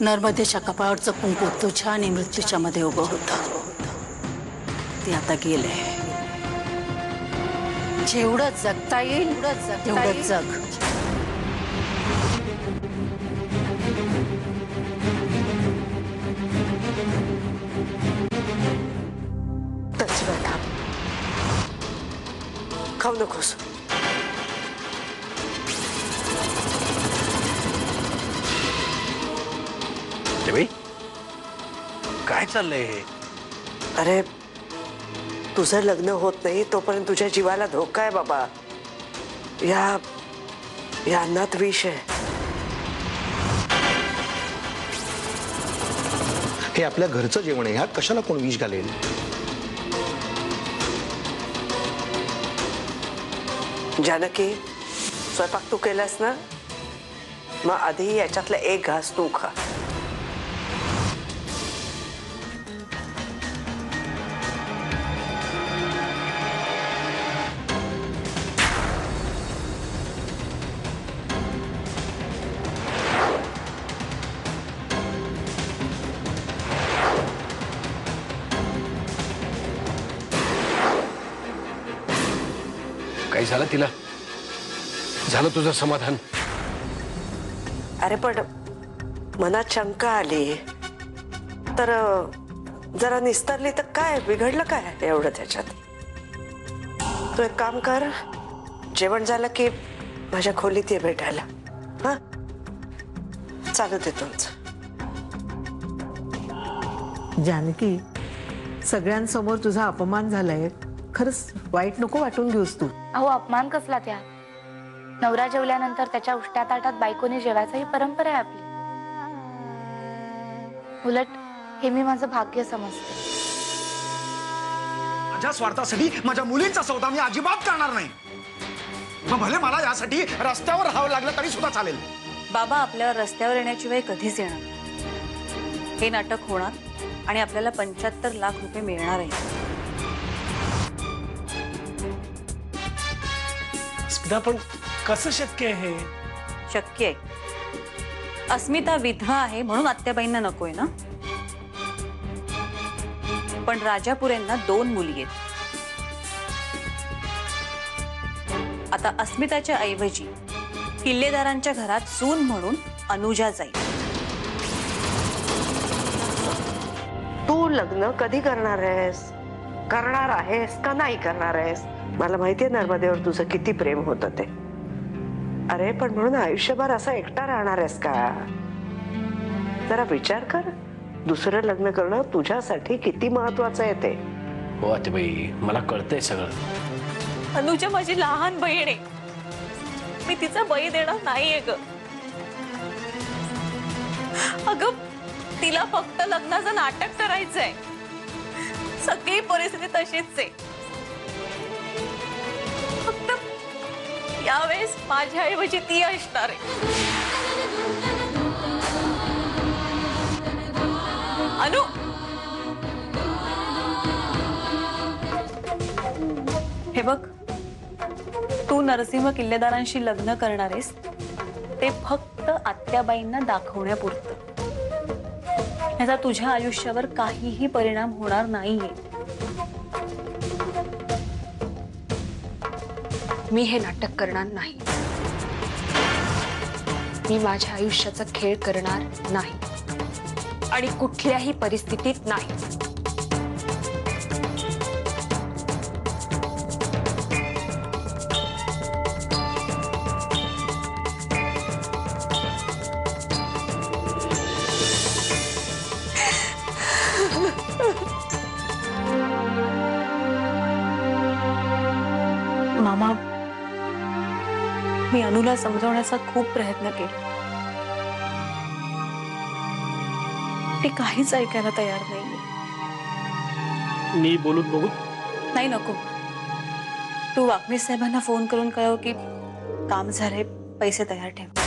नर्मदेच्या कपाळावरचं कुंकू तुझ्या आणि मृत्यूच्या मध्ये उभं होतं, ते आता गेलंय. जेवढं जगता येईल तेवढं जग. खाऊ नकोस. काय चाललंय हे? अरे तुझं लग्न होत नाही तोपर्यंत तुझ्या जीवाला धोका आहे बाबा. या अन्नात विष आहे. हे आपल्या घरचं जेवण आहे, ह्यात कशाला कोण विष घालेल? जानकी, स्वयंपाक तू केलास ना, मग आधी याच्यातला एक घास तू खा. काही झालं तिला? झालं तुझं समाधान? अरे पण मनात शंका आली तर जरा निस्तरली तर काय बिघडलं काय एवढं त्याच्यात? तू एक काम कर, जेवण झालं की माझ्या खोलीत ये भेटायला. हा, चालू दे तुमचं. जानकी, सगळ्यांसमोर तुझा अपमान झालाय. खरंच वाईट नको वाटून घेऊस तू. अहो, अपमान कसला त्या? नवरा जेवल्यानंतर त्याच्या उष्ट्या ताटात बायकोने जेवायचा ही परंपरा आहे आपली. उलट हे मी माझं भाग्य समजते. माझ्या स्वार्थासाठी माझ्या मुलींचा सौदा मी अजिबात करणार नाही. मग भले मला यासाठी रस्त्यावर राहावं लागलं तरी सुद्धा चालेल. बाबा, आपल्याला रस्त्यावर येण्याची वेळ कधीच येणार. हे नाटक होणार आणि आपल्याला 75 लाख रुपये मिळणार आहे. पण कसं शक्य आहे? शक्य आहे. अस्मिता विधवा आहे म्हणून आत्याबाईंना नकोय ना. पण राजापुरेंना 2 मुली आहेत. आता अस्मिताच्या ऐवजी किल्लेदारांच्या घरात सून म्हणून अनुजा जाईल. तू लग्न कधी करणार आहेस? करणार आहेस का नाही करणार आहेस? मला माहितीये नर्मदेवर तुझं किती प्रेम होतं ते. अरे पण म्हणून आयुष्यभर असा एकटा राहणार आहेस का? जरा विचार कर. दुसरं लग्न करणं तुझ्यासाठी किती महत्वाचं आहे ते. हो आतेबाई, मला कळतंय सगळं. अनुजा माझी लहान बहीण आहे. मी तिचा बळी देणार नाहीये ग. अगं, तिला फक्त लग्नाचं नाटक करायचंय. सगळी परिस्थिती तशीच आहे. फक्त यावेळेस माझ्याऐवजी ती असणार आहे. अनु, हे बघ, तू नरसिंह किल्लेदारांशी लग्न करणार आहेस ते फक्त आत्याबाईंना दाखवण्यापुरतं. याचा तुझ्या आयुष्यावर काहीही परिणाम होणार नाहीये. मी हे नाटक करणार नाही. मी माझ्या आयुष्याचा खेळ करणार नाही आणि कुठल्याही परिस्थितीत नाही. मामा, मी अनुला समजावण्याचा खूप प्रयत्न केला. ती काहीच ऐकायला तयार नाहीये. मी बोलून बघू? नाही, नको. तू वाकणे साहेबांना फोन करून कळव की काम झाले, पैसे तयार ठेव.